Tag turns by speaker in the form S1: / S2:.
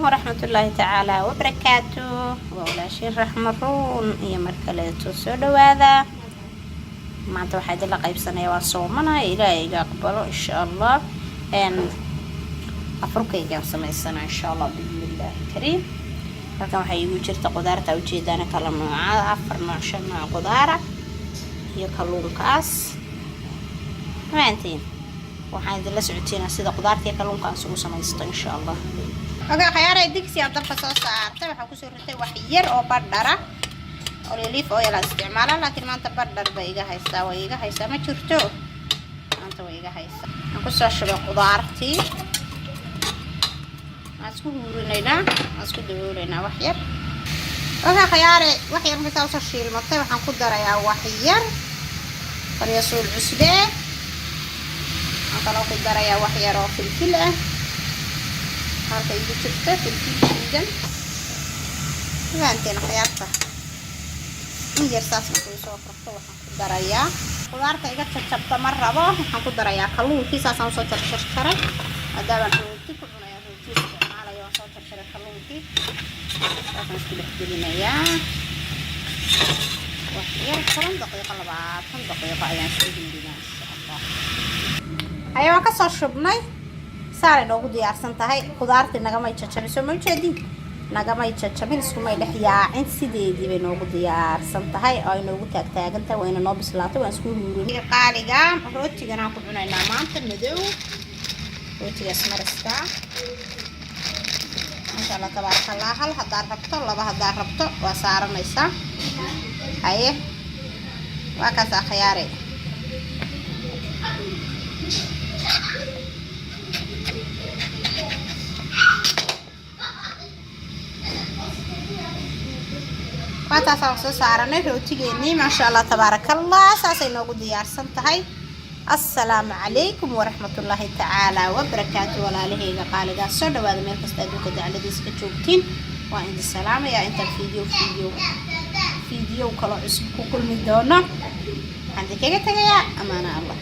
S1: ورحمة الله تعالى وبركاته وولاشين رحمة رون هي مركلة سودو هذا ما أنت واحد إلا قيب سنة وصومنا إلى أقبله إن شاء الله إن أفرق يجي سمع السنة إن شاء الله بإذن الله الكريم لكن حيجي جرت قدرة أو جيد أنا كلام مع عفر مع شمع قدرة هي كلون كاس ما أنتين وحين دل سعتين سيدا قدرتي كلون كاس وسمع إن شاء الله oke khayaaray digsi aan dabka soo saartay waxaan ku soo ritay wax yar oo badhara oo leaf oil la isticmaala laakiin maanta badhar bay iga haysaa ma jirto maanta way iga haysaa aan ku soo shubay qudaartii aan isku daboolaynaa wax yar oke khayaaray wax yar markaa soo shiilmatay waxaan ku darayaa wax yar qaryasuul cusbe aan kaloo ku darayaa wax yar oo filfil ah halka igu jirta filfilkiidan waanteen khayarta in yar saas markuu soo karto waxaan ku darayaa qudaarta iga jajabta ma rabo waxaan ku darayaa kalluunki saasaan soo jarjaray hadaba rooti ku cunaya rooti isticmaalayo soo jarjaray kalluunki saasaan isku dhex gelinayaa wax yar 10 daqiiqo 20 daqiiqo ayaan soo gelinayaa insha Allah ayaan ka soo shubnay saare noogu diyaarsan tahay qudaartii nagamay jajabin soo ma jeedin nagamay jajabin isku may dhex yaacin sideedii bay noogu diyaarsan tahay oo ay noogu taagtaagantahay wayna noo bislaatay waan isku huurinay qaaliga rootigan aan ku cunaynaa maanta madow rootigaas mariska masha Allah tabarakallah hal haddaad rabto laba haddaad rabto waa saaranaysaa haye waa kaas khayaaray taasaan soo saaranay rootigeennii maasha Allah tabarakallah saasay noogu diyaarsan tahay assalaamu calaykum waraxmatullaahi tacaala wabarakaatu walaalahayga qaaligaa soo dhawaada meel kasta adduunka dacladiisa ka joogtiin waa idin salaamayaa intaan fiideo kale cusub ku kulmi doono waxaan idinkaga tagayaa amaana Allah